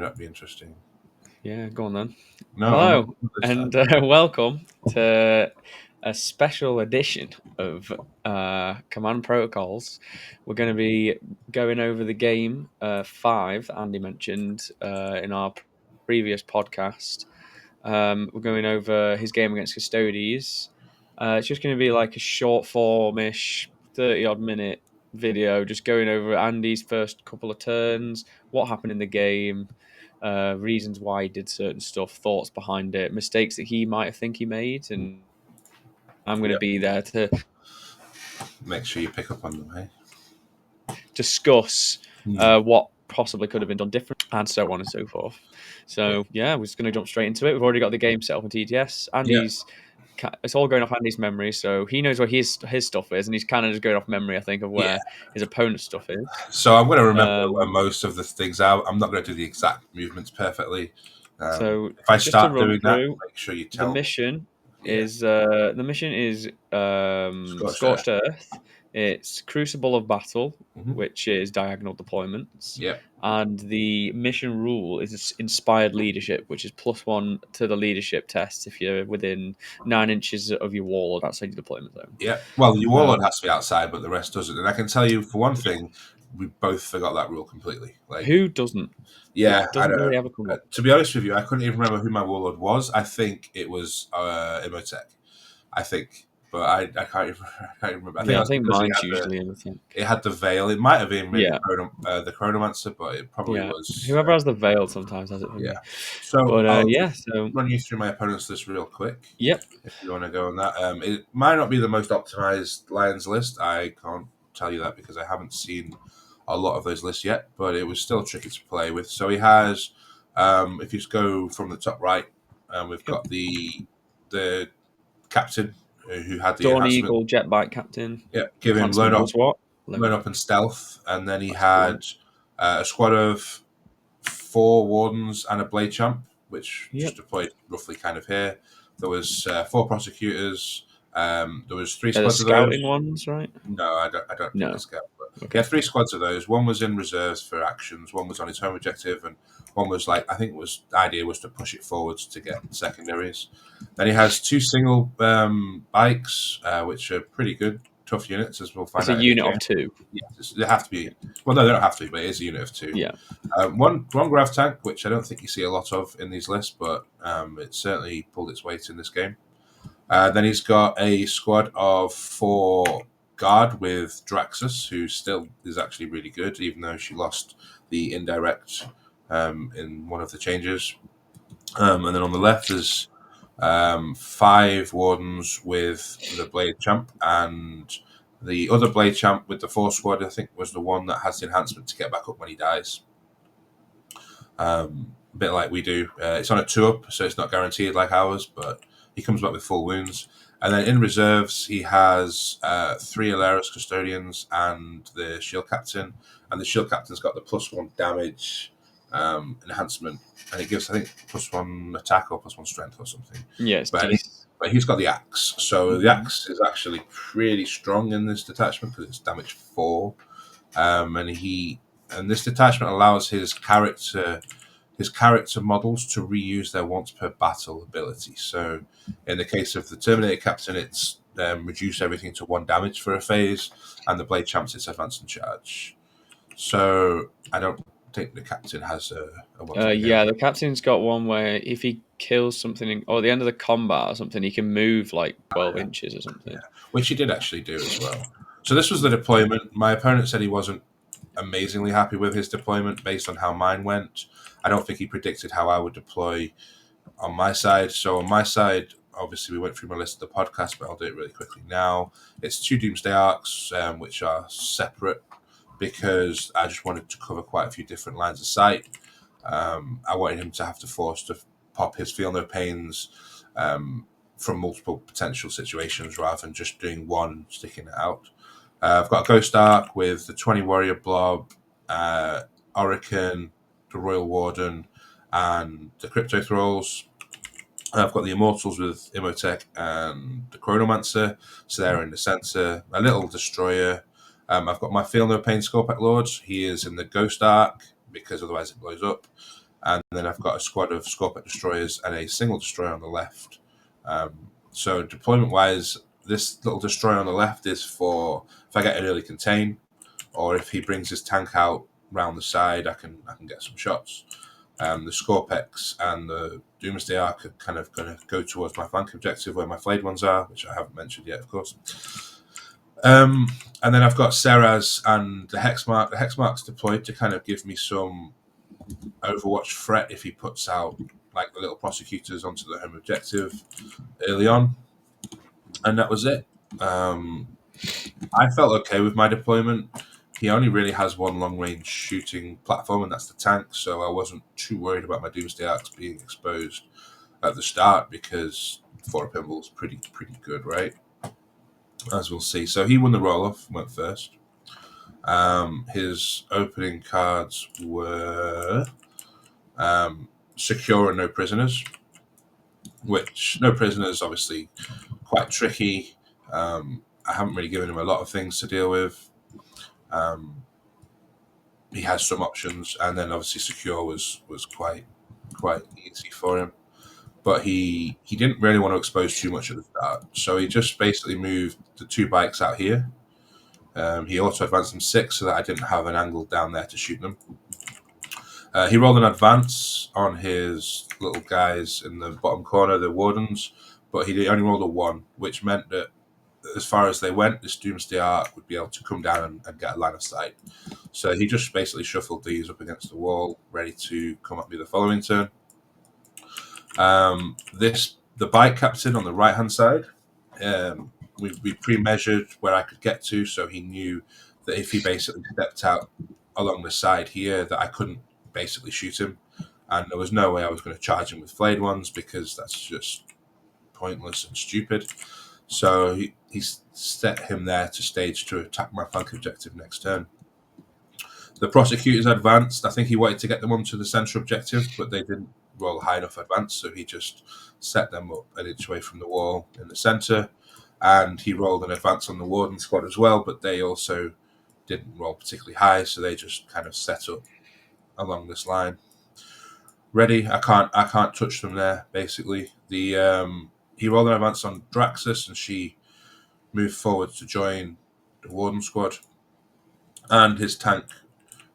That'd be interesting. Yeah, go on then. No, Hello, and welcome to a special edition of Command Protocols. We're going to be going over the game 5 that Andy mentioned in our previous podcast. We're going over his game against Custodes. It's just going to be like a short form-ish, 30-odd minute video, just going over Andy's first couple of turns, what happened in the game, reasons why he did certain stuff, thoughts behind it, mistakes that he might think he made, and I'm going to be there to make sure you pick up on them, hey? discuss what possibly could have been done different, and so on and so forth. So yeah, we're just going to jump straight into it. We've already got the game set up on TTS. Andy's it's all going off Andy's memory, so he knows where his stuff is, and he's kind of just going off memory, I think, of where his opponent's stuff is. So I'm going to remember where most of the things are. I'm not going to do the exact movements perfectly. So if I just start to run doing through, that, make sure you tell the mission is Scorched Earth. It's Crucible of Battle, which is diagonal deployments. Yeah. And the mission rule is Inspired Leadership, which is +1 to the leadership test if you're within 9 inches of your wall or outside your deployment zone. Yeah. Well, your warlord has to be outside, but the rest doesn't. And I can tell you, for one thing, we both forgot that rule completely. Like, who doesn't? Yeah, it doesn't really ever come up. To be honest with you, I couldn't even remember who my warlord was. I think it was Imhotep. I think, but I can't remember. I think mine's usually Imhotep. It had the veil. It might have been the Chronomancer, but it probably was. Whoever has the veil sometimes has it for me. So, but so run you through my opponent's list real quick. Yep. If you want to go on that, it might not be the most optimized Lions list. I can't tell you that because I haven't seen a lot of those lists yet, but it was still tricky to play with. So he has, if you just go from the top right, we've got the captain who had the Dawn Eagle jet bike captain. Yeah, give him load up and stealth, and then he had a squad of 4 wardens and a blade champ, which just deployed roughly kind of here. There was 4 prosecutors. There was 3 squads of those. Scouting ones, right? No, I don't think the scout. But he had 3 squads of those. One was in reserves for actions. One was on his home objective, and one was the idea was to push it forwards to get secondaries. Then he has 2 single bikes, which are pretty good, tough units, as we'll find out. It's a unit of 2. Yeah, they have to be. Well, no, they don't have to, but it is a unit of 2. Yeah. One grav tank, which I don't think you see a lot of in these lists, but it certainly pulled its weight in this game. Then he's got a squad of 4 guard with Draxus, who still is actually really good, even though she lost the indirect in one of the changes. And then on the left is 5 wardens with the blade champ, and the other blade champ with the 4 squad, I think, was the one that has the enhancement to get back up when he dies. A bit like we do. It's on a 2-up, so it's not guaranteed like ours, but he comes back with full wounds. And then in reserves, he has 3 Alaris Custodians and the Shield Captain. And the Shield Captain's got the +1 damage enhancement. And it gives, I think, +1 attack or +1 strength or something. Yeah, but he's got the axe. So the axe is actually pretty strong in this detachment because it's damage 4. And this detachment allows his character models to reuse their once per battle ability. So in the case of the Terminator Captain, it's reduce everything to 1 damage for a phase, and the Blade Champs, it's advance and charge. So I don't think the Captain has a the Captain's got one where if he kills something or at the end of the combat or something, he can move like 12 inches or something. Yeah. Which he did actually do as well. So this was the deployment. My opponent said he wasn't amazingly happy with his deployment based on how mine went. I don't think he predicted how I would deploy on my side. So on my side, obviously we went through my list of the podcast, but I'll do it really quickly now. It's 2 Doomsday Arcs, which are separate because I just wanted to cover quite a few different lines of sight. I wanted him to have to force to pop his Feel No Pains from multiple potential situations rather than just doing one, sticking it out. I've got a Ghost Arc with the 20 Warrior Blob, Orican, the Royal Warden, and the Crypto Thralls. I've got the Immortals with Imhotep and the Chronomancer, so they're in the centre. A little Destroyer. I've got my Feel No Pain Scorpack Lord. He is in the Ghost Arc because otherwise it blows up. and then I've got a squad of Scorpet destroyers and a single destroyer on the left. So deployment-wise, this little destroyer on the left is for if I get an early contain, or if he brings his tank out round the side, I can get some shots. The Scorpex and the Doomsday Ark are kind of going to go towards my flank objective where my flayed ones are, which I haven't mentioned yet, of course. And then I've got Seraz and the Hexmark. The Hexmark's deployed to kind of give me some Overwatch threat if he puts out like the little prosecutors onto the home objective early on. And that was it. I felt okay with my deployment. He only really has one long-range shooting platform, and that's the tank, so I wasn't too worried about my Doomsday Arks being exposed at the start because 4 pinball is pretty good, right? As we'll see. So he won the roll-off, went first. His opening cards were Secure and No Prisoners, which No Prisoners obviously quite tricky. I haven't really given him a lot of things to deal with. He has some options, and then obviously Secure was quite easy for him. But he didn't really want to expose too much at the start, so he just basically moved the 2 bikes out here. He also advanced them 6 so that I didn't have an angle down there to shoot them. He rolled an advance on his little guys in the bottom corner, the Wardens, but he only rolled a 1, which meant that as far as they went, this Doomsday Ark would be able to come down and get a line of sight. So he just basically shuffled these up against the wall, ready to come at me the following turn. The bike captain on the right-hand side, we pre-measured where I could get to, so he knew that if he basically stepped out along the side here, that I couldn't basically shoot him. And there was no way I was going to charge him with flayed ones because that's just pointless and stupid. So he set him there to stage to attack my flank objective next turn. The prosecutors advanced. I think he wanted to get them onto the central objective, but they didn't roll high enough advance, so he just set them up an inch away from the wall in the centre. And he rolled an advance on the Warden squad as well, but they also didn't roll particularly high, so they just kind of set up along this line. Ready? I can't touch them there. Basically, he rolled an advance on Draxus, and she moved forward to join the Warden squad, and his tank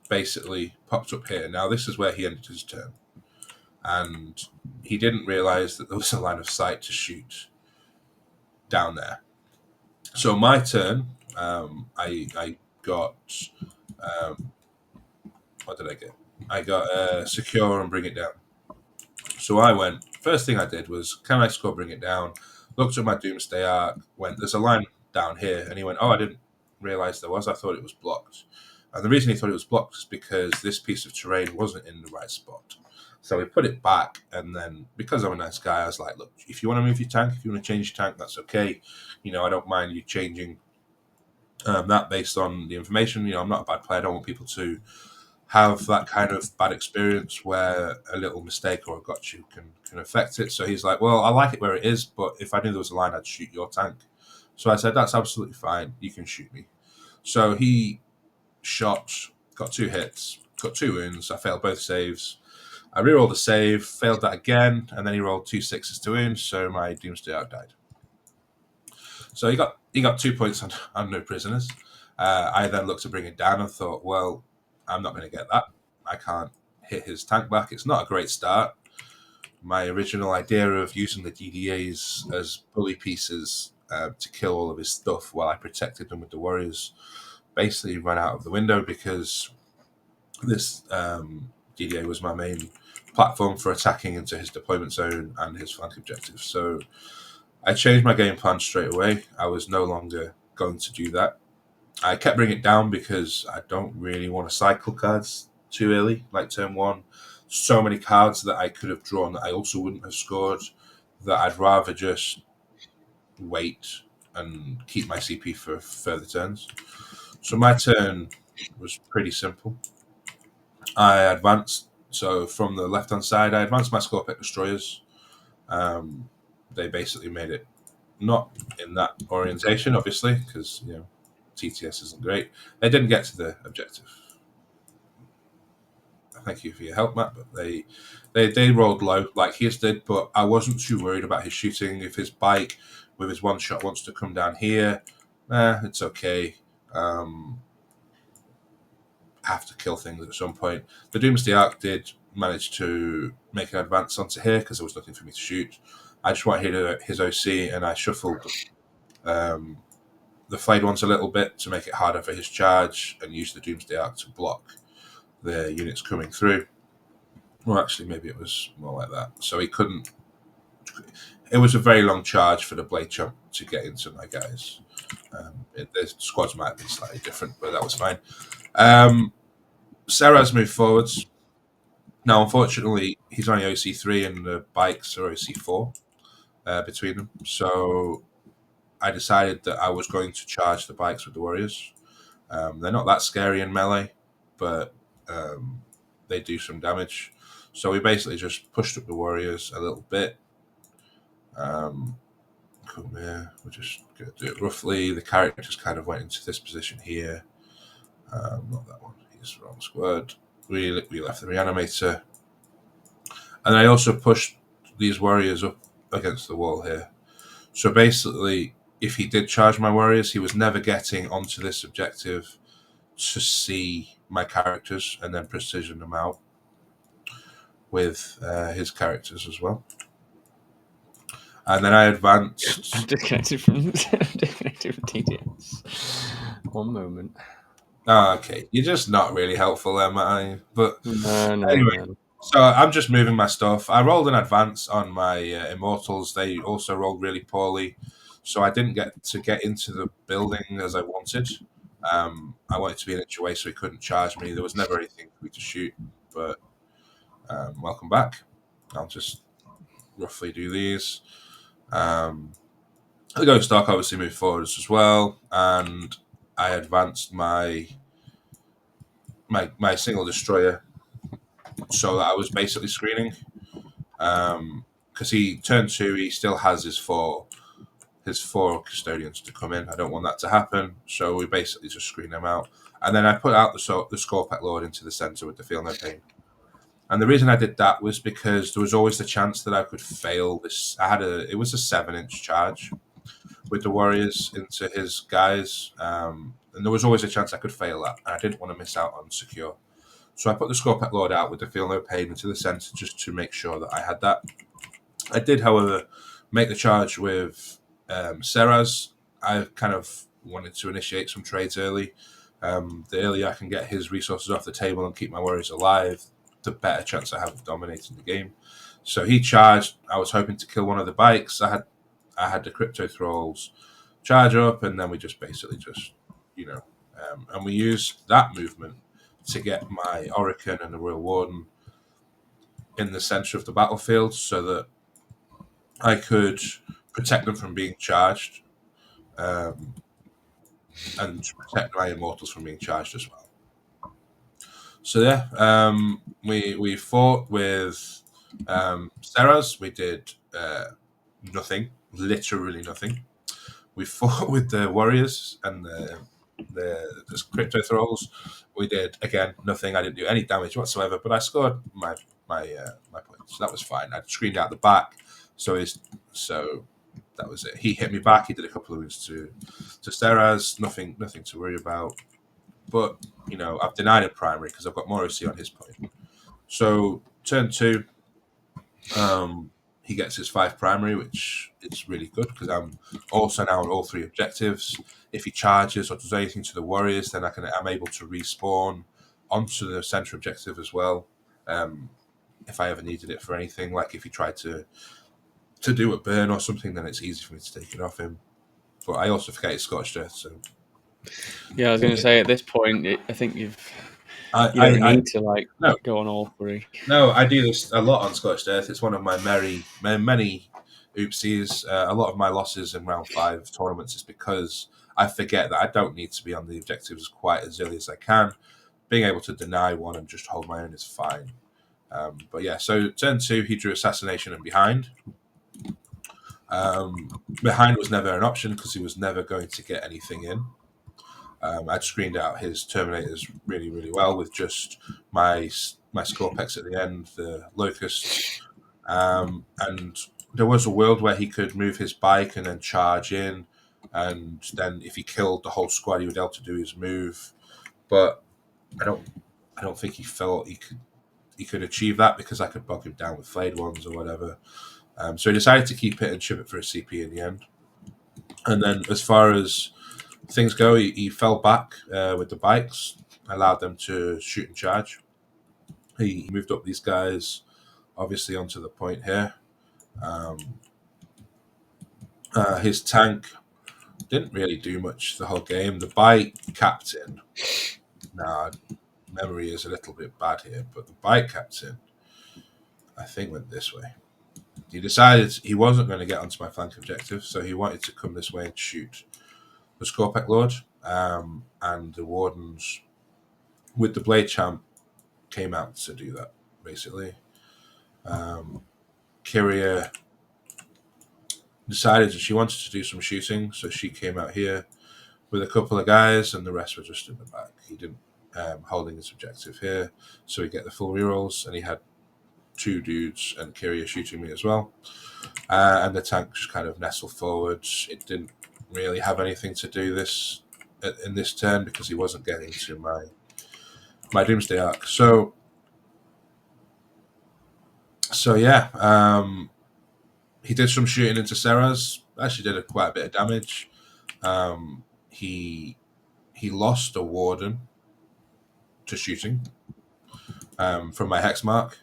basically popped up here. Now this is where he ended his turn, and he didn't realise that there was a line of sight to shoot down there. So my turn, I got what did I get? I got Secure and Bring It Down. So I went. First thing I did was, can I score Bring It Down? Looked at my Doomsday Ark. Went, there's a line down here, and he went, oh, I didn't realise there was. I thought it was blocked. And the reason he thought it was blocked is because this piece of terrain wasn't in the right spot. So we put it back, and then because I'm a nice guy, I was like, look, if you want to move your tank, if you want to change your tank, that's okay. I don't mind you changing that based on the information. I'm not a bad player. I don't want people to have that kind of bad experience where a little mistake or a gotcha can affect it. So he's like, well, I like it where it is, but if I knew there was a line, I'd shoot your tank. So I said, that's absolutely fine. You can shoot me. So he shot, got 2 hits, got 2 wounds. I failed both saves. I rerolled the save, failed that again, and then he rolled 2 6s to wound, so my Doomsday Ark died. So he got 2 points on No Prisoners. I then looked to Bring It Down and thought, well, I'm not going to get that. I can't hit his tank back. It's not a great start. My original idea of using the DDAs as bully pieces to kill all of his stuff while I protected them with the warriors basically ran out of the window because this DDA was my main platform for attacking into his deployment zone and his flank objective. So I changed my game plan straight away. I was no longer going to do that. I kept bringing it down because I don't really want to cycle cards too early, like turn 1. So many cards that I could have drawn that I also wouldn't have scored, that I'd rather just wait and keep my CP for further turns. So my turn was pretty simple. I advanced. So from the left-hand side, I advanced my Scorpet destroyers. They basically made it not in that orientation, obviously, because TTS isn't great. They didn't get to the objective. thank you for your help, Matt. But they rolled low like his did, but I wasn't too worried about his shooting. If his bike with his one shot wants to come down here, it's okay. Have to kill things at some point. The Doomsday Ark did manage to make an advance onto here because there was nothing for me to shoot. I just wanted his OC, and I shuffled the flayed ones a little bit to make it harder for his charge, and used the Doomsday Ark to block the units coming through. Well, actually, maybe it was more like that. So he couldn't. It was a very long charge for the Blade Chump to get into my guys. The squads might have been slightly different, but that was fine. Sarah's moved forwards. Now, unfortunately, he's only OC3 and the bikes are OC4 between them. So I decided that I was going to charge the bikes with the warriors. They're not that scary in melee, but they do some damage. So we basically just pushed up the warriors a little bit. Come here. We're just going to do it roughly. The characters kind of went into this position here. Not that one. He's the wrong squad. We left the reanimator. And I also pushed these warriors up against the wall here. So basically, if he did charge my warriors, he was never getting onto this objective to see my characters and then precision them out with his characters as well. And then I advanced. I'm disconnected from TTS. One moment. Oh, okay. You're just not really helpful, am I? But No. anyway, so I'm just moving my stuff. I rolled an advance on my Immortals. They also rolled really poorly, so I didn't get into the building as I wanted. I wanted to be an inch away so he couldn't charge me. There was never anything for me to shoot, but welcome back. I'll just roughly do these. The Ghost Ark obviously moved forwards as well, and I advanced my single destroyer so that I was basically screening. Because he turn 2, he still has his four custodians to come in. I don't want that to happen, so we basically just screen them out. And then I put out the Scorpec Lord into the center with the Feel No Pain. And the reason I did that was because there was always the chance that I could fail this. It was a 7-inch charge with the warriors into his guys, and there was always a chance I could fail that, and I didn't want to miss out on secure. So I put the Scorpec Lord out with the Feel No Pain into the center just to make sure that I had that. I did, however, make the charge with Seraz. I kind of wanted to initiate some trades early. The earlier I can get his resources off the table and keep my warriors alive, the better chance I have of dominating the game. So he charged. I was hoping to kill one of the bikes. I had the Crypto Thralls charge up, and then we just basically and we used that movement to get my Oricon and the Royal Warden in the center of the battlefield so that I could protect them from being charged, and protect my Immortals from being charged as well. So yeah, we fought with Seraz. We did nothing, literally nothing. We fought with the warriors and the Crypto Thralls. We did again nothing. I didn't do any damage whatsoever, but I scored my points. That was fine. I screened out the back, so that was it. He hit me back. He did a couple of wounds to Seraz. Nothing to worry about. But I've denied a primary because I've got more OC on his point. So turn 2, he gets his 5 primary, which is really good because I'm also now on all 3 objectives. If he charges or does anything to the warriors, then I'm able to respawn onto the center objective as well. If I ever needed it for anything, like if he tried to do a burn or something, then it's easy for me to take it off him. But I also forget his Scorched Earth, so yeah, I was going to say at this point, I think you don't need to go on all 3. No, I do this a lot on Scorched Earth. It's one of my many oopsies. A lot of my losses in round 5 tournaments is because I forget that I don't need to be on the objectives quite as early as I can. Being able to deny one and just hold my own is fine. But yeah, so turn 2, he drew Assassination and Behind. Behind was never an option because he was never going to get anything in. I'd screened out his Terminators really, really well with just my my Scorpex at the end, the Locust. And there was a world where he could move his bike and then charge in, and then if he killed the whole squad, he would be able to do his move. But I don't think he felt he could achieve that because I could bog him down with flayed ones or whatever. So he decided to keep it and ship it for a CP in the end. And then as far as things go, he fell back with the bikes, allowed them to shoot and charge. He moved up these guys, obviously, onto the point here. His tank didn't really do much the whole game. The bike captain, nah, memory is a little bit bad here, but the bike captain, I think, went this way. He decided he wasn't going to get onto my flank objective, so he wanted to come this way and shoot the Scorpec Lord. And the Wardens, with the Blade Champ, came out to do that, basically. Kyria decided that she wanted to do some shooting, so she came out here with a couple of guys, and the rest were just in the back. He didn't holding his objective here, so he get the full rerolls, and he had 2 dudes and Kyria shooting me as well. And the tank just kind of nestled forward. It didn't really have anything to do this in this turn because he wasn't getting to my Doomsday Arc. So yeah, he did some shooting into Serraz. Actually, did quite a bit of damage. He lost a Warden to shooting from my Hex Mark,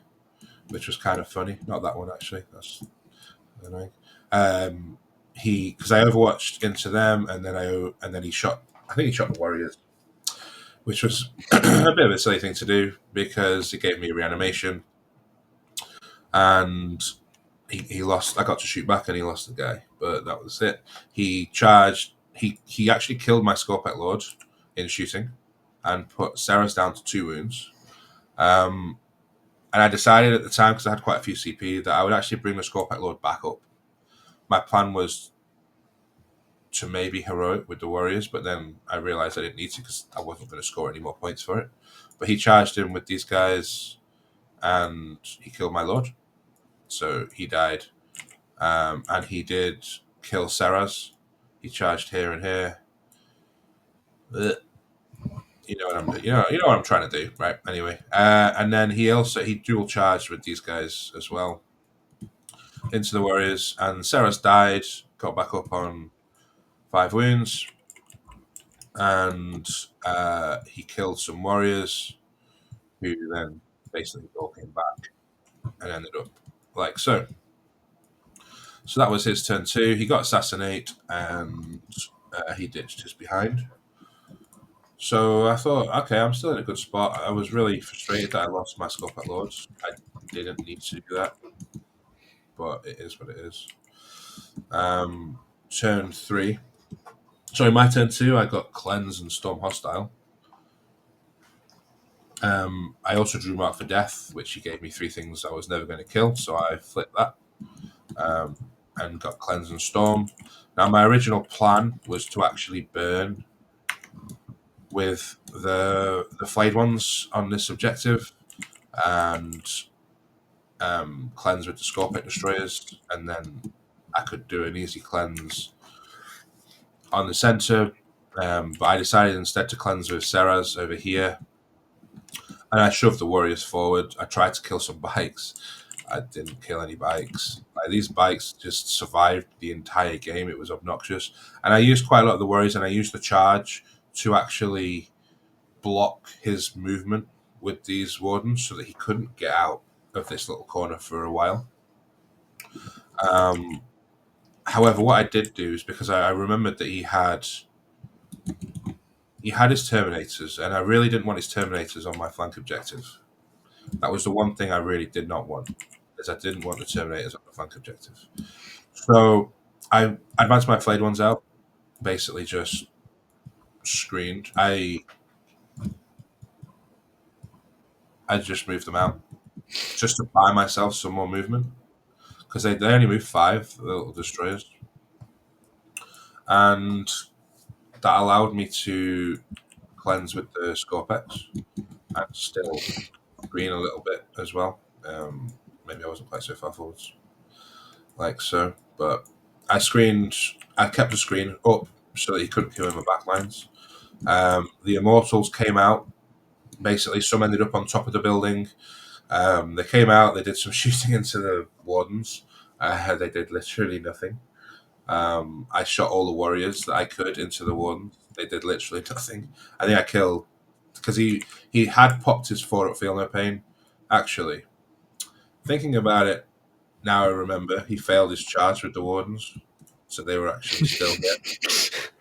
which was kind of funny. Not that one actually. That's annoying. Because I overwatched into them, and then he shot. I think he shot the Warriors, which was a bit of a silly thing to do because it gave me a reanimation, and he lost. I got to shoot back, and he lost the guy, but that was it. He charged. He actually killed my Scorpec Lord in shooting, and put Serraz down to 2 wounds. And I decided at the time, because I had quite a few CP, that I would actually bring the Scorpec Lord back up. My plan was to maybe heroic with the Warriors, but then I realized I didn't need to because I wasn't going to score any more points for it. But he charged in with these guys, and he killed my Lord. So he died. And he did kill Serraz. He charged here and here. You know what I'm doing. You know what I'm trying to do, right? Anyway, and then he dual charged with these guys as well into the Warriors, and Serraz died, got back up on 5 wounds, and he killed some Warriors, who then basically all came back and ended up like so. So that was his turn 2. He got assassinate, and he ditched his behind. So I thought, okay, I'm still in a good spot. I was really frustrated that I lost my Scorpec Lords. I didn't need to do that, but it is what it is. Turn 3. Sorry, my turn 2, I got Cleanse and Storm Hostile. I also drew Mark for Death, which he gave me 3 things I was never going to kill, so I flipped that and got Cleanse and Storm. Now, my original plan was to actually burn with the flayed ones on this objective and cleanse with the Scorpic Destroyers, and then I could do an easy cleanse on the center. But I decided instead to cleanse with Serraz over here, and I shoved the Warriors forward. I tried to kill some bikes. I didn't kill any bikes. Like, these bikes just survived the entire game. It was obnoxious. And I used quite a lot of the Warriors, and I used the charge to actually block his movement with these Wardens so that he couldn't get out of this little corner for a while. However, what I did do is, because I remembered that he had his Terminators, and I really didn't want his Terminators on my flank objective. That was the one thing I really did not want, is I didn't want the Terminators on the flank objective. So I advanced my flayed ones out, basically just screened. I just moved them out just to buy myself some more movement, because they only move 5, the little destroyers, and that allowed me to cleanse with the Scorpex and still green a little bit as well. Maybe I wasn't quite so far forwards, like so. But I kept the screen up so that he couldn't kill in my backlines. The Immortals came out. Basically, some ended up on top of the building. They came out. They did some shooting into the Wardens. They did literally nothing. I shot all the warriors that I could into the Wardens. They did literally nothing. I think I killed because he had popped his 4 up Feel No Pain. Actually, thinking about it now, I remember he failed his charge with the Wardens, so they were actually still here.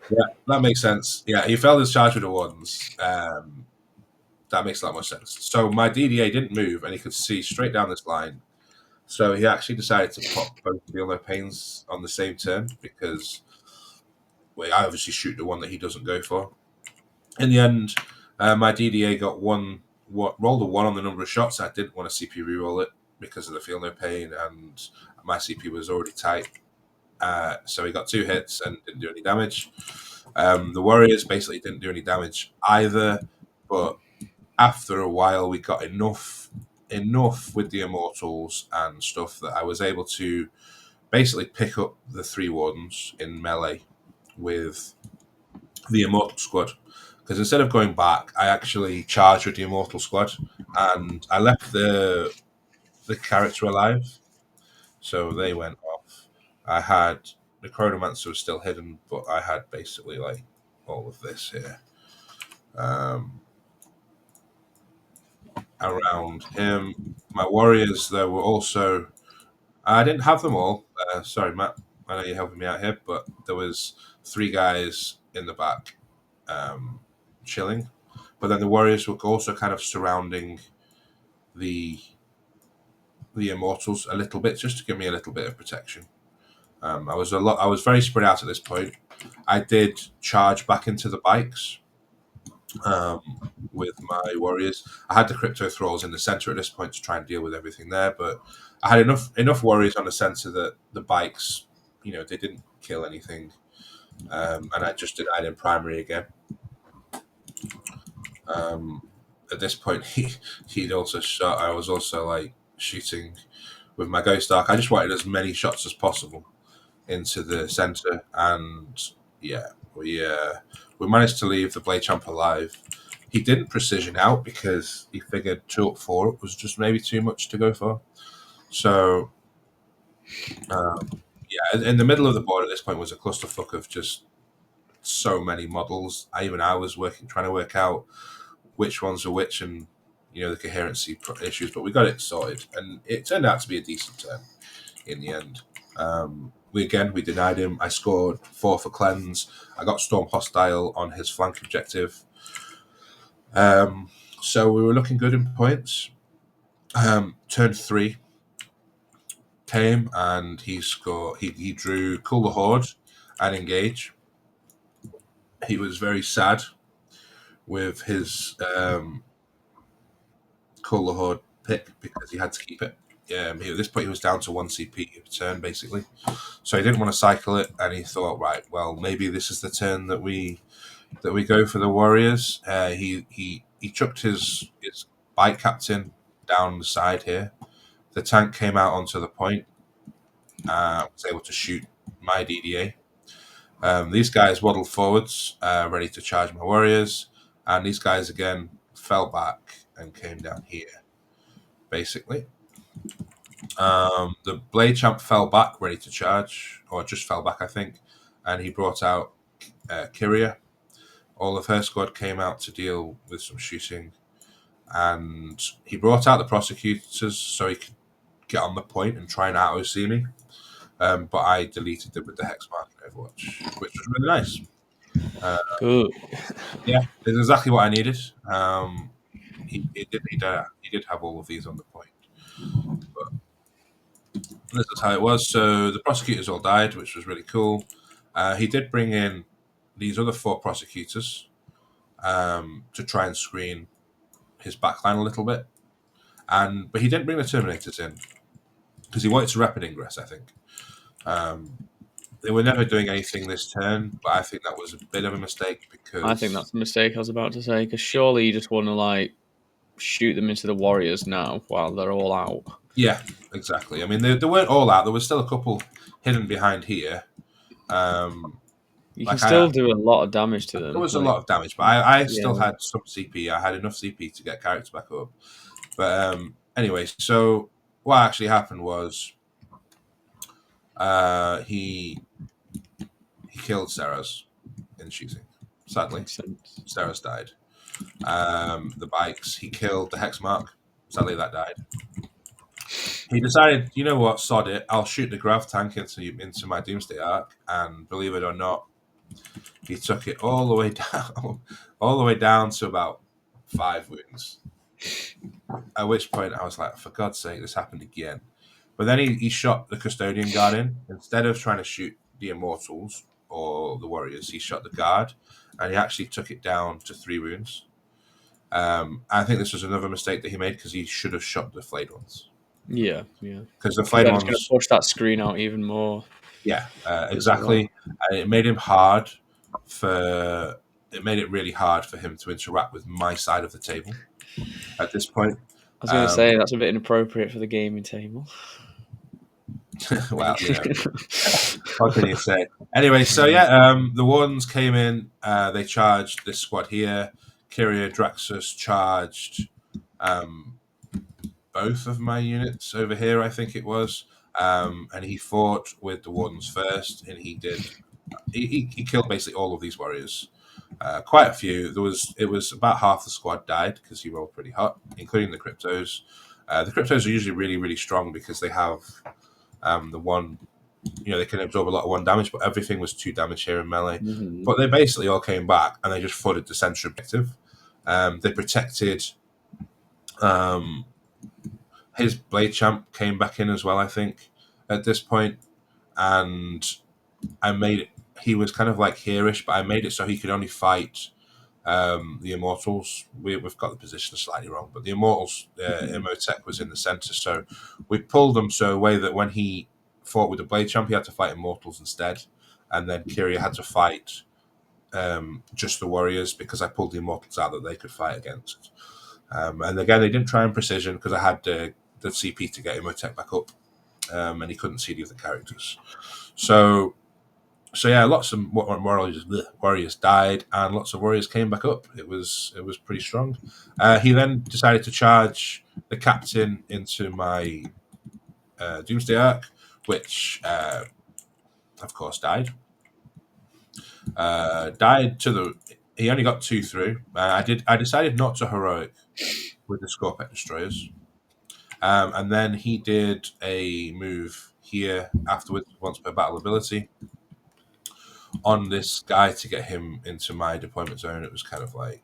Yeah, that makes sense. Yeah, he failed his charge with the Wardens. That makes a lot more sense. So my DDA didn't move, and he could see straight down this line. So he actually decided to pop both Feel No Pains on the same turn because I obviously shoot the one that he doesn't go for. In the end, my DDA got rolled a 1 on the number of shots. I didn't want to CP reroll it because of the Feel No Pain, and my CP was already tight. So he got 2 hits and didn't do any damage. The Warriors basically didn't do any damage either, but after a while, we got enough with the Immortals and stuff that I was able to basically pick up the 3 Wardens in melee with the Immortal squad. Because instead of going back, I actually charged with the Immortal squad and I left the character alive, so they went off. I had the Chronomancer was still hidden, but I had basically like all of this here. Around him. My warriors, though, were also. I didn't have them all. Sorry, Matt. I know you're helping me out here, but there was 3 guys in the back, chilling. But then the warriors were also kind of surrounding the immortals a little bit, just to give me a little bit of protection. I was very spread out at this point. I did charge back into the bikes, um, with my warriors. I had the crypto thralls in the center at this point to try and deal with everything there, but I had enough warriors on the center that the bikes, they didn't kill anything, and I just denied in primary again. Um, at this point, he'd also shot. I was also like shooting with my ghost arc. I just wanted as many shots as possible into the center, and yeah, we managed to leave the Blade Champ alive. He didn't precision out because he figured 2 up 4 up was just maybe too much to go for. So yeah, in the middle of the board at this point was a clusterfuck of just so many models. I was trying to work out which ones are which, and the coherency issues, but we got it sorted, and it turned out to be a decent turn in the end. We denied him. I scored 4 for cleanse. I got Storm Hostile on his flank objective. So we were looking good in points. Turn 3 came and he scored. He drew Cool the Horde and Engage. He was very sad with his Cool the Horde pick because he had to keep it. At this point, he was down to 1 CP a turn basically, so he didn't want to cycle it, and he thought, right, well, maybe this is the turn that we go for the Warriors. He chucked his bike captain down the side here. The tank came out onto the point. Was able to shoot my DDA. These guys waddled forwards, ready to charge my Warriors, and these guys again fell back and came down here, basically. The Blade Champ fell back, ready to charge, or just fell back, I think, and he brought out Kyria. All of her squad came out to deal with some shooting, and he brought out the prosecutors so he could get on the point and try and auto-see me. But I deleted them with the hex mark in Overwatch, which was really nice. Good. Yeah, it's exactly what I needed. He did have all of these on the point. But this is how it was. So the prosecutors all died, which was really cool. He did bring in these other 4 prosecutors to try and screen his backline a little bit, but he didn't bring the Terminators in because he wanted to rapid ingress, I think. They were never doing anything this turn, but I think that was a bit of a mistake because I think that's the mistake I was about to say, because surely you just want to shoot them into the warriors now while they're all out. Yeah, exactly. I mean, they weren't all out. There was still a couple hidden behind here. You can Like still do a lot of damage to there them. was a Like, lot of damage, but I yeah, still had some CP. I had enough CP to get characters back up. But anyway, so what actually happened was he killed Seras in shooting. Sadly, makes sense. Seras died. The bikes, he killed the Hexmark. Sadly, that died. He decided, you know what, sod it. I'll shoot the grav tank into my Doomsday Arc, and believe it or not, he took it all the way down, all the way down to about 5 wounds. At which point, I was like, for God's sake, this happened again. But then he shot the Custodian Guard in. Instead of trying to shoot the Immortals or the Warriors, he shot the Guard, and he actually took it down to 3 wounds. I think this was another mistake that he made because he should have shot the Flayed ones. Yeah. Because the Because Flayed then it's going to ones, push that screen out even more. yeah, As well. exactly. And it made him hard for. It made it really hard for him to interact with my side of the table at this point. I was going to say that's a bit inappropriate for the gaming table. Well, what can you say? Anyway, so yeah, the Wardens came in. They charged this squad here. Kyria Draxus charged both of my units over here, I think it was. And he fought with the Wardens first, and he did. He killed basically all of these warriors. Quite a few. It was about half the squad died because he rolled pretty hot, including the Cryptos. The Cryptos are usually really, really strong because they have the one, they can absorb a lot of 1 damage, but everything was 2 damage here in melee. Mm-hmm. But they basically all came back and they just flooded the center objective. They protected. His Blade Champ came back in as well, I think, at this point, and I made it. He was kind of like hereish, but I made it so he could only fight the Immortals. We've got the position slightly wrong, but the Immortals, Imhotep was in the center, so we pulled them so a way that when he fought with the Blade Champ, he had to fight Immortals instead, and then Kyria had to fight just the Warriors because I pulled the Immortals out that they could fight against. And again, they didn't try and precision because I had the CP to get Imhotep back up, and he couldn't see the other characters. So yeah, lots of warriors died, and lots of warriors came back up. It was pretty strong. He then decided to charge the captain into my Doomsday Arc, which of course died. He only got 2 through. I decided not to heroic with the Scorpet Destroyers, and then he did a move here afterwards, once per battle ability, on this guy to get him into my deployment zone. It was kind of like,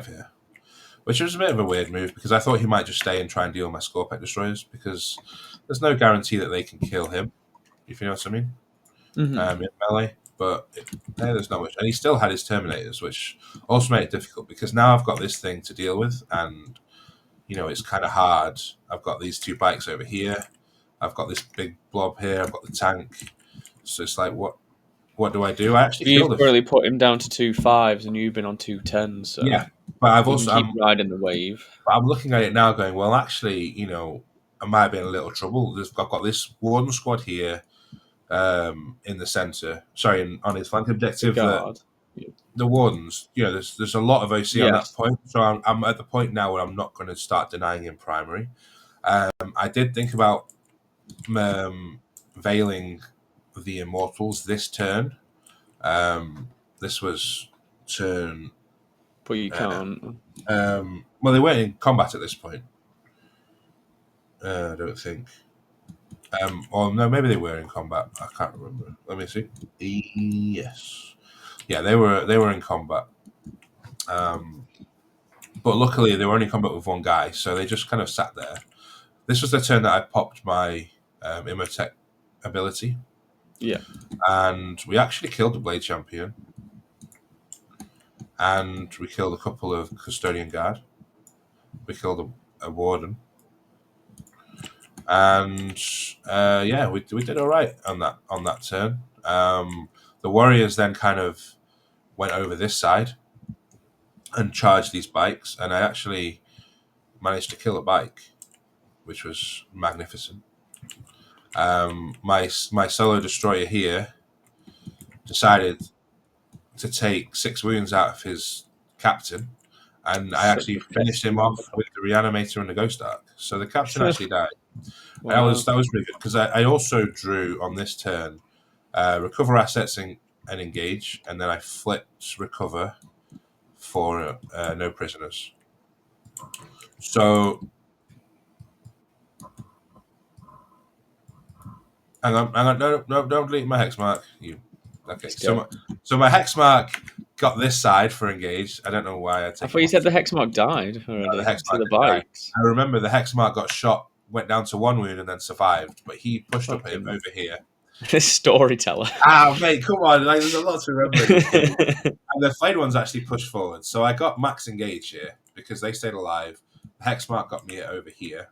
here, which was a bit of a weird move because I thought he might just stay and try and deal with my Scorpet Destroyers because there's no guarantee that they can kill him, if you know what I mean, in melee. But there's not much. And he still had his Terminators, which also made it difficult because now I've got this thing to deal with, and it's kind of hard. I've got these 2 bikes over here. I've got this big blob here. I've got the tank. So it's like, what do I do? I actually You've killed currently put him down to 2 5s, and you've been on 2 10s, so yeah, but I've you also can keep riding the wave. but I'm looking at it now, going, well, actually, I might be in a little trouble. I've got this Warden squad here, in the center. Sorry, on his flank objective. Guard. The Wardens, there's a lot of OC on that Yes. point. So I'm at the point now where I'm not going to start denying him primary. I did think about veiling the Immortals this turn. This was turn. But you can't. Well, they weren't in combat at this point. I don't think. Or no, maybe they were in combat. I can't remember. Let me see. Yes, yeah, they were in combat. But luckily they were only in combat with 1 guy, so they just kind of sat there. This was the turn that I popped my Imhotep ability. Yeah. And we actually killed the Blade Champion. And we killed a couple of Custodian Guard. We killed a Warden. And we did all right on that turn. The Warriors then kind of went over this side. and charge these bikes, and I actually managed to kill a bike, which was magnificent. My solo destroyer here decided to take 6 wounds out of his captain, and I Such actually a finished pesky him off motherfucker. with the reanimator and the ghost arc. So the captain actually died. And Wow. that was really good because I also drew on this turn recover assets and engage, and then I flipped recover for no prisoners. So hang on, no, don't delete my hex mark. You okay? Let's go. So my hex mark got this side for engage. I don't know why I I take thought him you off. said the Hexmark died The already hex to mark the didn't die. bikes. I remember the hex mark got shot, went down to 1 wound, and then survived. But he pushed up him Fucking over here. this storyteller. Ah, mate, come on! Like, there's a lot to remember in this game. And the flayed ones actually pushed forward. So I got max engage here because they stayed alive. The Hexmark got me over here.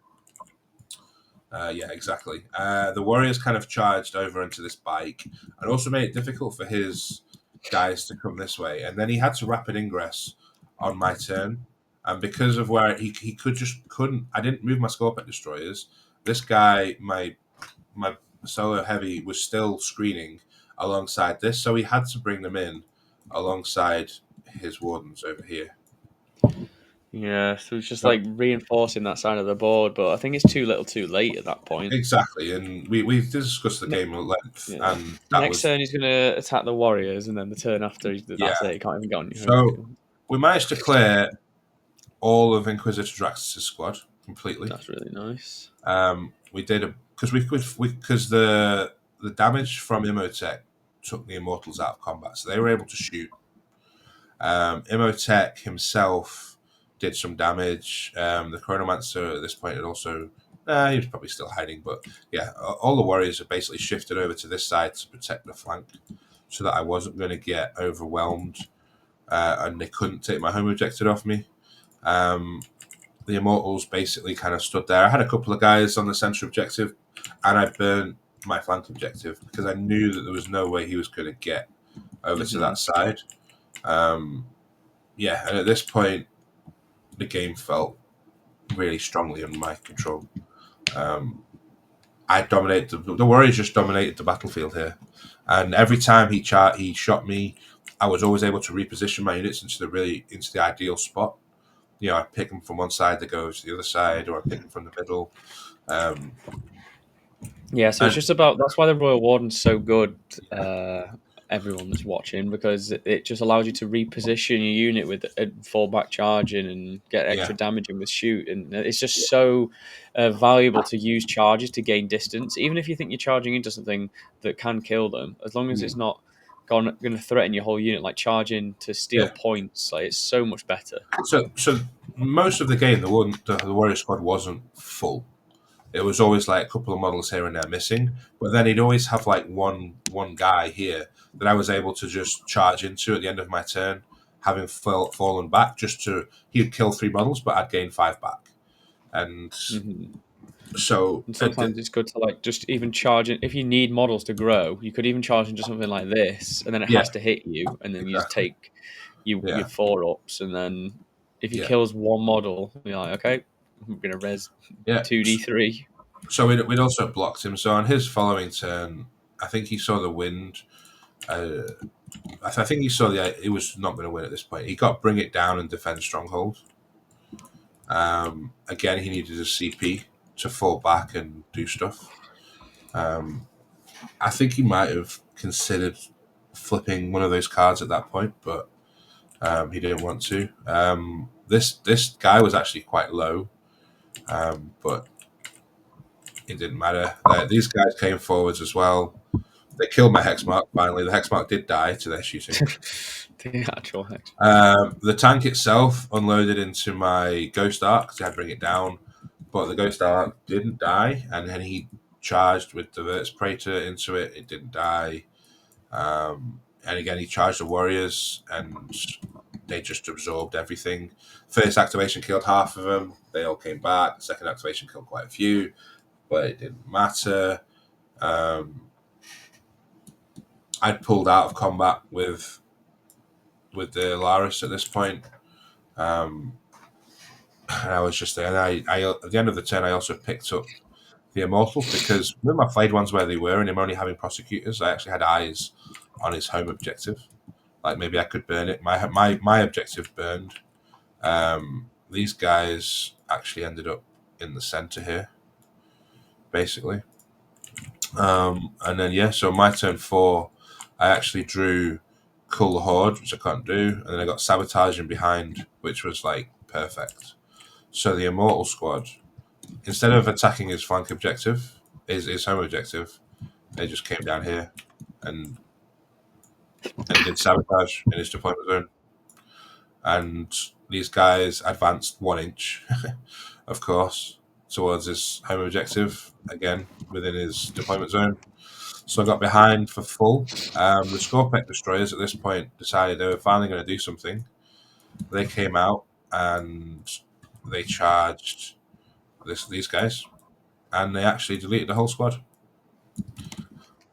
Yeah, exactly. The Warriors kind of charged over into this bike and also made it difficult for his guys to come this way. And then he had to rapid ingress on my turn. And because of where he couldn't, I didn't move my Scorpion Destroyers. This guy, my solo heavy, was still screening alongside this, so he had to bring them in alongside his wardens over here. Yeah, so it's just So, like reinforcing that side of the board, but I think it's too little too late at that point. exactly, and we discussed the Ne- game at length, yeah. and that Next was turn he's going to attack the Warriors, and then the turn after, yeah. that's it. He can't even get on your home So field. we managed to clear all of Inquisitor Drax's squad completely. That's really nice. We did because the damage from Imhotep took the Immortals out of combat, so they were able to shoot. Imhotep himself did some damage. The Chronomancer at this point had also. He was probably still hiding, but yeah, all the warriors have basically shifted over to this side to protect the flank, so that I wasn't going to get overwhelmed, and they couldn't take my home objective off me. The Immortals basically kind of stood there. I had a couple of guys on the central objective, and I burned my flank objective because I knew that there was no way he was going to get over to that side. Yeah, and at this point, the game felt really strongly under my control. I dominated the Warriors just dominated the battlefield here, and every time he shot me, I was always able to reposition my units into the ideal spot. You know, I pick them from one side, they go to the other side, or I pick them from the middle. Um, Yeah, so it's and just about that's why the Royal Warden's so good. Everyone that's watching because it just allows you to reposition your unit with fallback charging and get yeah, extra damage in with shoot, and it's just so valuable to use charges to gain distance. Even if you think you're charging into something that can kill them, as long as it's not going to threaten your whole unit, like charging to steal yeah. points, like it's so much better. So most of the game, the Warrior squad wasn't full. It was always like a couple of models here and there missing, but then he'd always have like one guy here that I was able to just charge into at the end of my turn, having fallen back. He'd kill 3 models, but I'd gain 5 back, and Hmm. so And sometimes it's good to like just even charge it. If you need models to grow, you could even charge into something like this, and then it yeah, has to hit you, and then you just exactly, take your yeah, 4 ups, and then if he yeah, kills one model, you're like, okay, I'm gonna res yeah. 2d3. So we'd also blocked him. So on his following turn, I think he saw the wind. Uh, I think he saw he was not going to win at this point. He got bring it down and defend stronghold. Again, he needed a CP to fall back and do stuff. I think he might have considered flipping one of those cards at that point, but he didn't want to. This guy was actually quite low, but it didn't matter. These guys came forwards as well. They killed my Hexmark finally. The Hexmark did die to their shooting. The actual hex. The tank itself unloaded into my Ghost Arc because I had to bring it down, but the Ghost Arc didn't die, and then he charged with the Verts Praetor into it. It didn't die. And again, he charged the Warriors, and they just absorbed everything. First activation killed half of them. They all came back. Second activation killed quite a few, but it didn't matter. I'd pulled out of combat with the Laris at this point. And I was just there. And I at the end of the turn, I also picked up the immortals because with my flayed ones where they were, and him only having prosecutors, I actually had eyes on his home objective. Like maybe I could burn it. My objective burned. These guys actually ended up in the center here, basically. And then yeah, so my turn 4, I actually drew Cull the Horde, which I can't do, and then I got Sabotage in behind, which was like perfect. So the Immortal squad, instead of attacking his flank objective, his home objective, they just came down here and did sabotage in his deployment zone. And these guys advanced 1 inch, of course, towards his home objective, again, within his deployment zone. So I got behind for full. The Scorpec destroyers at this point decided they were finally going to do something. They came out and they charged these guys, and they actually deleted the whole squad.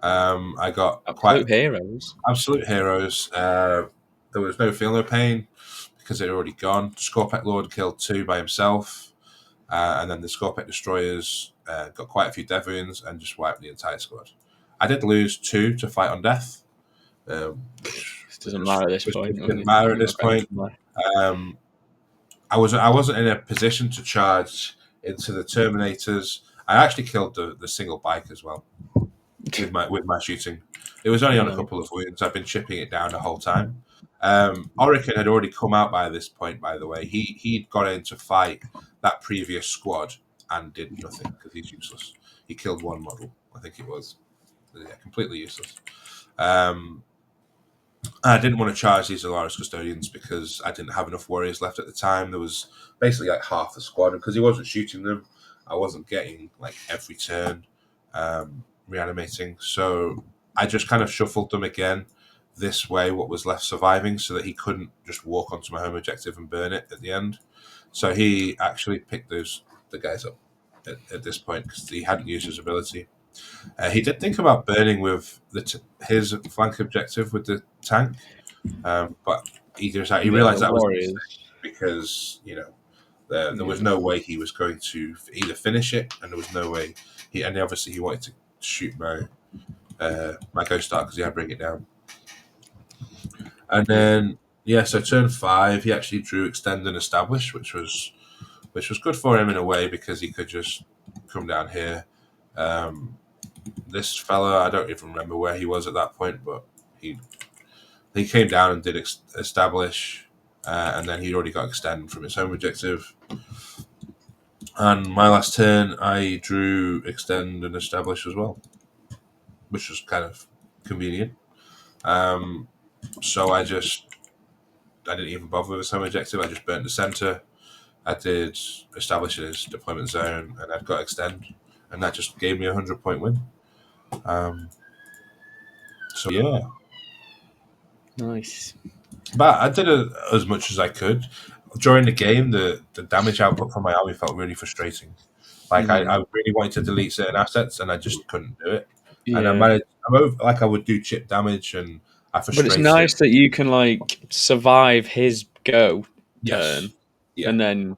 I got Absolute heroes. absolute heroes. There was no feel no pain because they'd already gone. Scorpec Lord killed 2 by himself, and then the Scorpec destroyers got quite a few dev wounds and just wiped the entire squad. I did lose 2 to fight on death. It doesn't matter at this point. It didn't matter at this point. I wasn't in a position to charge into the Terminators. I actually killed the single bike as well with my shooting. It was only on a couple of wounds. I've been chipping it down the whole time. Orican had already come out by this point. By the way, he'd got in to fight that previous squad and did nothing because he's useless. He killed 1 model, I think it was. Yeah, completely useless. I didn't want to charge these Alaris Custodians because I didn't have enough warriors left at the time. There was basically like half the squad, and because he wasn't shooting them, I wasn't getting like every turn reanimating. So I just kind of shuffled them again this way, what was left surviving, so that he couldn't just walk onto my home objective and burn it at the end. So he actually picked the guys up at this point because he hadn't used his ability. He did think about burning with his flank objective with the tank, but he realized that was a mistake because there was no way he was going to either finish it, and there was no way and obviously he wanted to shoot my Ghost Star because he had to bring it down. And then so turn 5 he actually drew Extend and Establish, which was good for him in a way because he could just come down here. This fella, I don't even remember where he was at that point, but he came down and did Establish, and then he'd already got Extend from his home objective. And my last turn, I drew Extend and Establish as well, which was kind of convenient. So I didn't even bother with his home objective. I just burnt the center. I did Establish his deployment zone, and I've got Extend, and that just gave me a 100-point win. So yeah, nice. But I did as much as I could during the game. The damage output from my army felt really frustrating. Like I really wanted to delete certain assets, and I just couldn't do it. Yeah. And I managed. I would do chip damage, and I frustrated. But it's nice that you can like survive his go turn, yeah. and then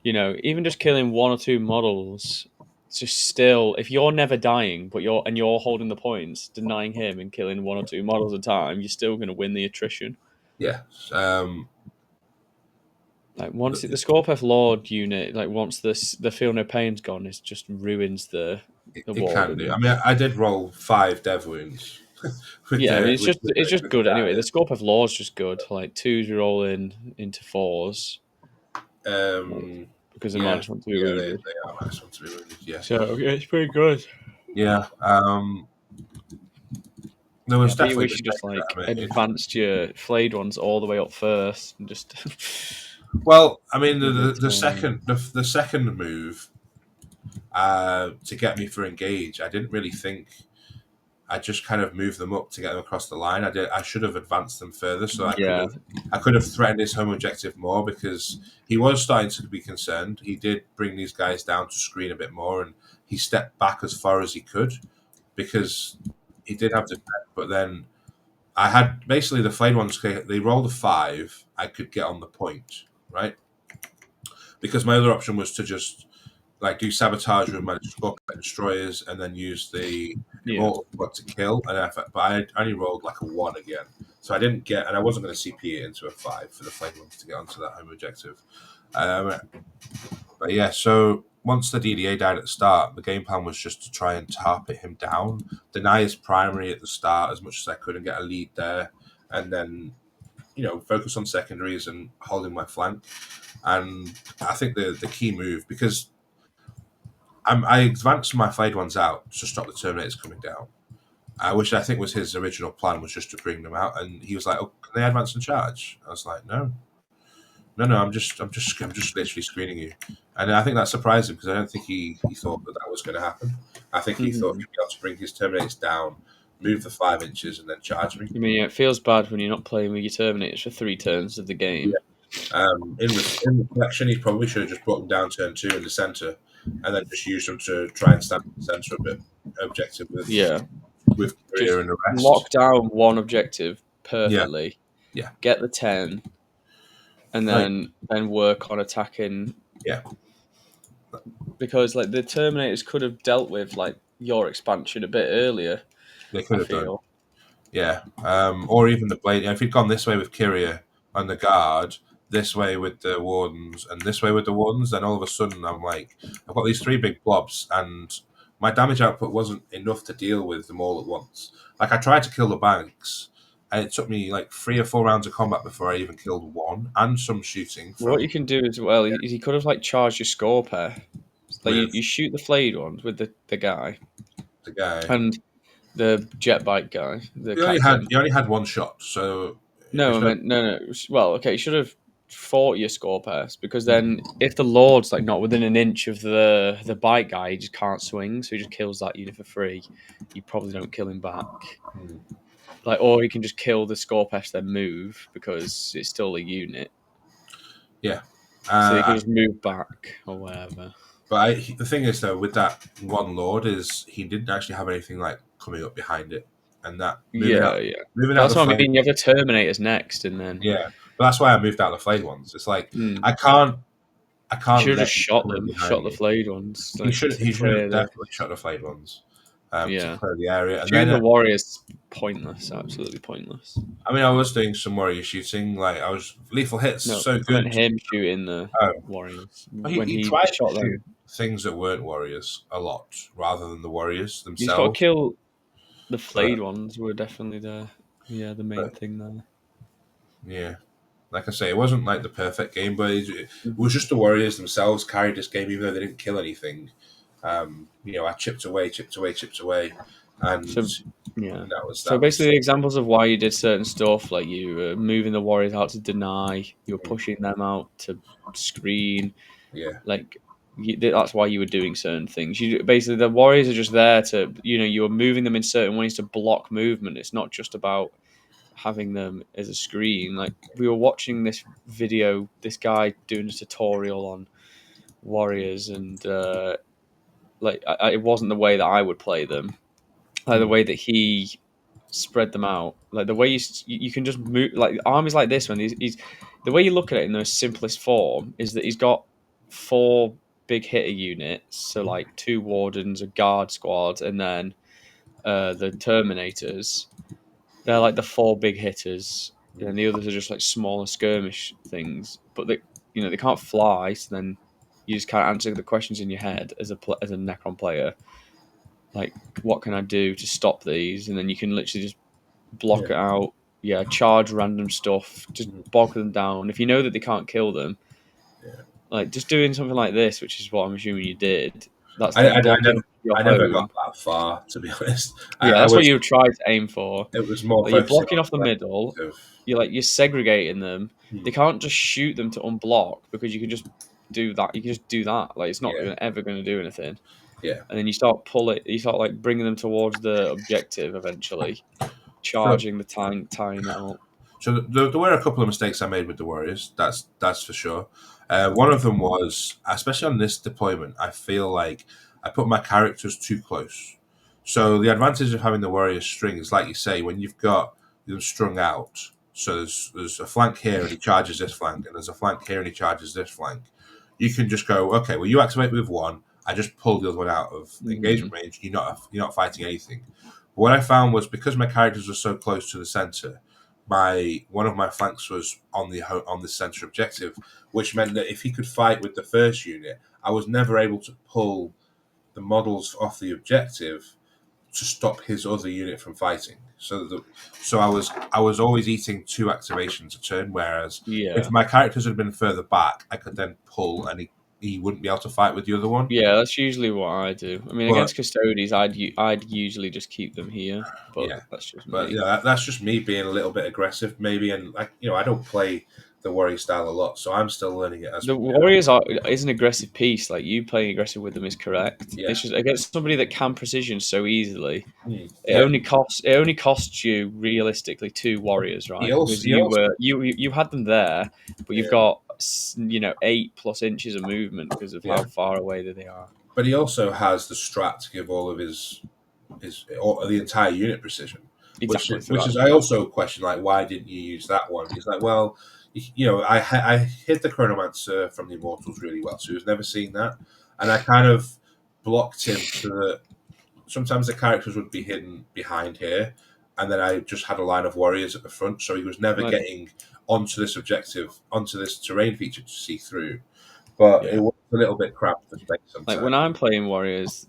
even just killing 1 or 2 models. It's just still, if you're never dying, but you're holding the points, denying him and killing 1 or 2 models at a time, you're still going to win the attrition. Yeah. Like once the Scorpeth Lord unit, like once the Feel No Pain's gone, it just ruins the it can do. I mean, I did roll 5 dev wounds. It's just good anyway. The Scorpeth Lord's just good. Like 2s rolling into 4s. Because they're minus 1 to be wounded. They are minus 1 to be wounded. Yeah. So it's pretty good. Yeah. There was definitely. We should just advanced your flayed ones all the way up first and just. Well, I mean, the second move to get me for engage, I didn't really think. I just kind of moved them up to get them across the line. I should have advanced them further, so I could have threatened his home objective more because he was starting to be concerned. He did bring these guys down to screen a bit more, and he stepped back as far as he could because he did have to. But then I had basically the flayed ones. They rolled a 5. I could get on the point, right? Because my other option was to just like do sabotage with my scorpion destroyers and then use the Yeah. immortal squad to kill. But I only rolled like a 1 again, so I didn't get, and I wasn't going to CP it into a 5 for the flame ones to get onto that home objective. But yeah, so once the DDA died at the start, the game plan was just to try and target him down, deny his primary at the start as much as I could, and get a lead there, and then focus on secondaries and holding my flank. And I think the key move, because I advanced my flayed ones out to stop the Terminators coming down. I think was his original plan, was just to bring them out, and he was like, "Oh, can they advance and charge?" I was like, "No, no, I'm just literally screening you," and I think that surprised him because I don't think he thought that was going to happen. I think he thought Mhm. he'd be able to bring his Terminators down, move the 5 inches, and then charge me. I mean, yeah, it feels bad when you're not playing with your Terminators for 3 turns of the game. In reflection, he probably should have just brought them down turn 2 in the center, and then just used them to try and stand in the center a bit objective Yeah. with Just Korea and the rest. lock down one objective Yeah, perfectly, yeah, get the 10, and like then work on attacking, yeah, because like the Terminators could have dealt with like your expansion a bit earlier. they could I have done. feel. Yeah, or even the blade. If he'd gone this way with Kyria and the guard, this way with the wardens, and this way with the wardens, then all of a sudden I'm like, I've got these 3 big blobs, and my damage output wasn't enough to deal with them all at once. Like I tried to kill the banks, and it took me like 3 or 4 rounds of combat before I even killed one, and some shooting What you from can do as well, he could have like charged your score pair. Like you with shoot the flayed ones with the guy the guy. and the jet bike guy, the He captain. only had 1 shot, so No, it's I no. meant no. Well, okay, you should have fought your score pass, because then if the Lord's like not within an inch of the bike guy, he just can't swing, so he just kills that unit for free. You probably don't kill him back. Hmm. Like, or he can just kill the score pass then move because it's still a unit, Yeah. so he can Uh, just move back or whatever. the thing is, though, with that one lord, is he didn't actually have anything like coming up behind it, and that Yeah, yeah. moving out That's the what I flame. mean. You have the Terminators next, and then Yeah, but that's why I moved out the flayed ones. It's like mm, I you can't should have let just him shot come in them, behind shot the me. flayed ones, He like should to he should have clear the. definitely shot the flayed ones to Yeah, clear the area, and then shooting the Warriors pointless, absolutely pointless. I mean I was doing some warrior shooting, like I was lethal hits No, so I meant good. him shooting the Oh, Warriors but when he he tried to shot shoot them. things that weren't warriors a lot rather than the warriors You just got to themselves. kill the But, flayed ones. Were definitely the main but thing there. yeah, like I say, it wasn't like the perfect game, but it was Mhm. just the Warriors themselves carried this game, even though they didn't kill anything. I chipped away, and So yeah. that was So that was. basically, the examples of why you did certain stuff, like you were moving the Warriors out to deny, you were pushing them out to screen, Yeah, like that's why you were doing certain things. You basically, the Warriors are just there to, you were moving them in certain ways to block movement. It's not just about having them as a screen. Like we were watching this video, this guy doing a tutorial on Warriors, and it wasn't the way that I would play them. Like the way that he spread them out, like the way you can just move, like armies like this one. He's the way you look at it in the simplest form is that he's got 4 big hitter units, so like 2 wardens, a guard squad, and then the Terminators. They're like the 4 big hitters, and the others are just like smaller skirmish things. But they can't fly, so then you just can't answer the questions in your head as as a Necron player. Like, what can I do to stop these? And then you can literally just block yeah, it out. Yeah, charge random stuff, just mm, bog them down. If you know that they can't kill them, yeah. like just doing something like this, which is what I'm assuming you did. That's I, like I, I blocking never off your I never got home. that far, to be honest. Yeah, I that's what was you try to aim for. It was more Like you're focusing blocking on off the like, middle. of, You're segregating them. hmm, They can't just shoot them to unblock, because you can just do that. You can just do that. Like it's not yeah, ever going to do anything. yeah. And then you start pulling. You start like bringing them towards the objective eventually, So charging the tank, tying it up. there were a couple of mistakes I made with the Warriors. That's for sure. One of them was, especially on this deployment, I feel like I put my characters too close. So the advantage of having the Warriors string is, like you say, when you've got them strung out. So there's a flank here and he charges this flank, and there's a flank here and he charges this flank. You can just go, okay, well you activate with one, I just pull the other one out of engagement range. You're not fighting anything. But what I found was because my characters were so close to the center, one of my flanks was on the center objective, which meant that if he could fight with the first unit, I was never able to pull the models off the objective to stop his other unit from fighting. So I was always eating two activations a turn. Whereas if Yeah. my characters had been further back, I could then pull, and he wouldn't be able to fight with the other one. Yeah, that's usually what I do. I mean, But against Custodes, I'd usually just keep them here, but yeah, that's just but me. that's just me being a little bit aggressive, maybe. And I don't play the warrior style a lot, so I'm still learning it as The we go. Warriors is an aggressive piece. Like you playing aggressive with them is correct. Yeah. It's just against somebody that can precision so easily. It Yeah. only costs you realistically two warriors, He right? also Because he also you had them there, but you've yeah got 8+ inches of movement because of yeah, how far away that they are. but he also has the strat to give all of his or the entire unit precision, which Exactly. So which that, is I also question like why didn't you use that one? He's like, well, I hit the Chronomancer from the Immortals really well, so he was never seeing that, and I kind of blocked him so that sometimes the characters would be hidden behind here, and then I just had a line of warriors at the front, so he was never like, getting onto this terrain feature to see through. But it yeah. was a little bit crap for space Like sometimes. when I'm playing warriors,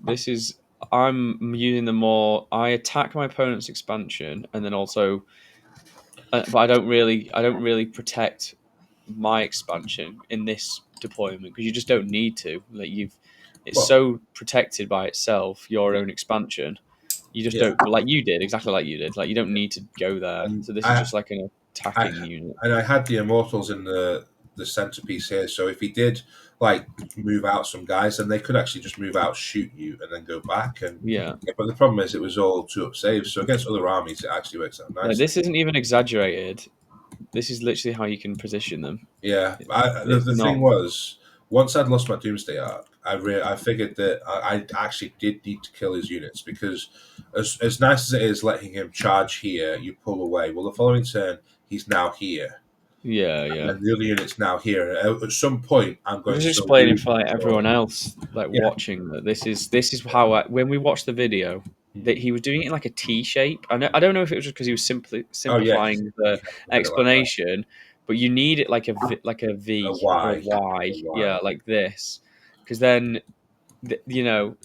I'm using the more. I attack my opponent's expansion, and then also, but I don't really protect my expansion in this deployment because you just don't need to. It's Well, so protected by itself. Your yeah, own expansion, you just yeah, don't like you did exactly like you did. Like you don't need to go there. and So this is just like an I attacking unit. and I had the Immortals in the centerpiece here, so if he did like move out some guys, then they could actually just move out, shoot you, and then go back. And Yeah, yeah, but the problem is it was all two up saves, so against other armies it actually works out like nicely. this isn't even exaggerated. This is literally how you can position them. Yeah, It's the thing not. was, once I'd lost my Doomsday arc, I figured that I actually did need to kill his units because as nice as it is letting him charge here, you pull away. Well, the following turn he's now here, Yeah, and yeah. then the other unit's now here. At some point, I'm I'm going just to still explaining lose for like control. everyone else, like Yeah, watching that this is how when we watched the video Hmm. that he was doing it in like a T shape. I don't know if it was just because he was simply Oh yeah, simplifying the I had it like that. explanation, but you need it like a A V or a Y, Y, a Y. yeah, like this, because then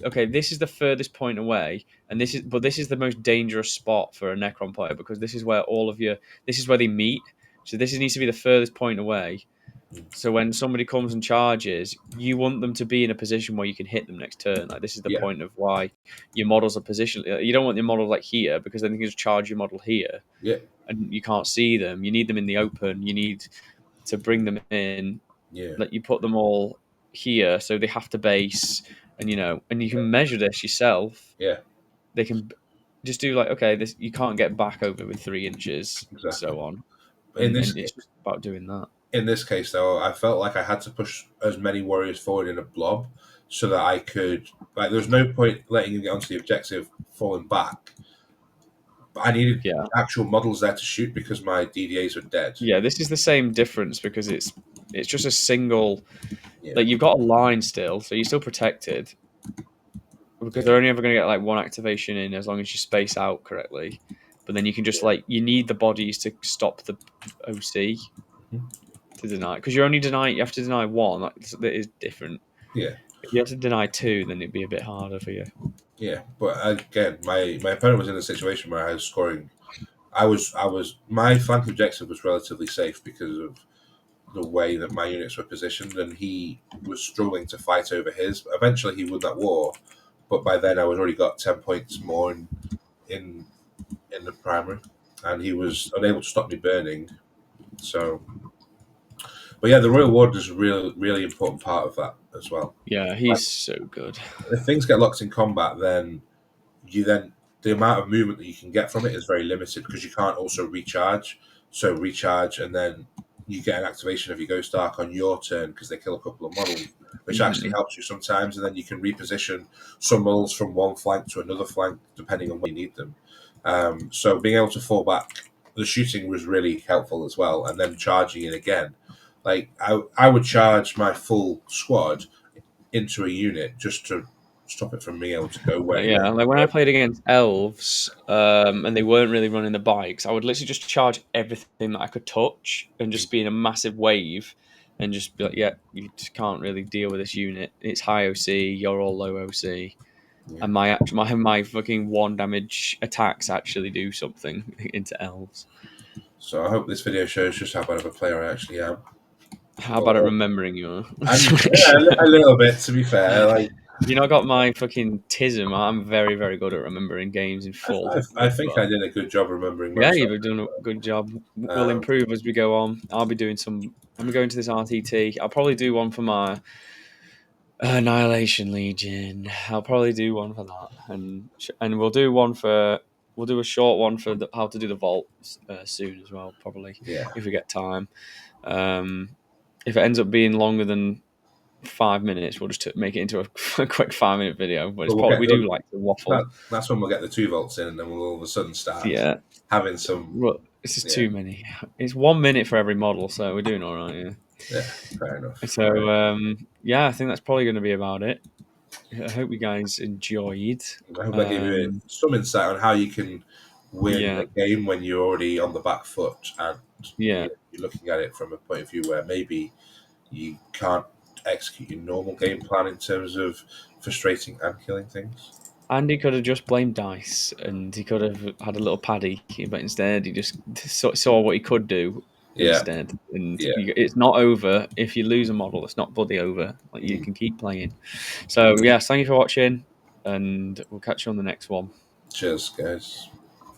okay, this is the furthest point away, and this is the most dangerous spot for a Necron player because this is where they meet. So this needs to be the furthest point away. Hmm. So when somebody comes and charges, you want them to be in a position where you can hit them next turn. Like this is the Yeah, point of why your models are positioned. You don't want your model like here because then you can just charge your model here yeah, and you can't see them. You need them in the open. You need to bring them in. yeah, Like you put them all here, so they have to base, and you can measure this yourself. yeah. They can just do like, okay, this you can't get back over with 3 inches, Exactly. so on, In and this it's just about doing that. in this case, though, I felt like I had to push as many warriors forward in a blob so that I could. Like, there was no point letting him get onto the objective falling back. But I needed Yeah. actual models there to shoot because my DDAs were dead. Yeah, this is the same difference because it's just a single. Yeah, Like you've got a line still, so you're still protected because yeah, they're only ever going to get like one activation in as long as you space out correctly. But then you can just yeah. you need the bodies to stop the OC Mhm. to deny because you have to deny one. That is different. Yeah, If you have to deny two, then it'd be a bit harder for you. yeah. But again, my opponent was in a situation where I was scoring. I was my flank objective was relatively safe because of the way that my units were positioned, and he was struggling to fight over his. Eventually, he won that war, but by then I was already got 10 points more in in the primary, and he was unable to stop me burning. So, but yeah, the Royal Ward is a really important part of that as well. Yeah, Like, he's so good. if things get locked in combat, then the amount of movement that you can get from it is very limited because you can't also recharge. So recharge and then you get an activation of your Ghost Arc on your turn because they kill a couple of models, which actually Mhm. helps you sometimes. And then you can reposition some models from one flank to another flank depending on where you need them. So being able to fall back the shooting was really helpful as well, and then charging in again. Like I would charge my full squad into a unit just to stop it from being able to go where Yeah, like when I played against elves, and they weren't really running the bikes, I would literally just charge everything that I could touch and just be in a massive wave, and just be like, "Yeah, you just can't really deal with this unit. It's high OC, you're all low OC." Yeah. And my fucking 1 damage attacks actually do something into elves. So I hope this video shows just how bad of a player I actually am. How about it remembering you? And yeah, a little bit, to be fair. Like You know, I got my fucking tism. I'm very, very good at remembering games in full. I think I did a good job remembering Yeah, most of you've done a good job. We'll it. improve as we go on. I'll be doing some. I'm going to this RTT. I'll probably do one for my Annihilation Legion. I'll probably do one for that, and we'll do a short one for how to do the vaults soon as well. Probably Yeah. if we get time. Um, if it ends up being longer than 5 minutes, we'll just make it into a quick 5 minute video. But it's But we'll probably get we do like to waffle. that's when we'll get the 2 volts in, and then we'll all of a sudden start Yeah. having some. Well, this is Yeah, too many. It's 1 minute for every model, so we're doing all right. Yeah. yeah, fair enough. So yeah, I think that's probably going to be about it. I hope you guys enjoyed. I hope I gave you some insight on how you can win Yeah, a game when you're already on the back foot, and yeah. you're looking at it from a point of view where maybe you can't execute your normal game plan in terms of frustrating and killing things. Andy could have just blamed dice, and he could have had a little paddy, but instead he just saw what he could do Yeah, instead. And yeah. it's not over if you lose a model. It's not bloody over. Like you can keep playing. So yes, thank you for watching, and we'll catch you on the next one. Cheers, guys.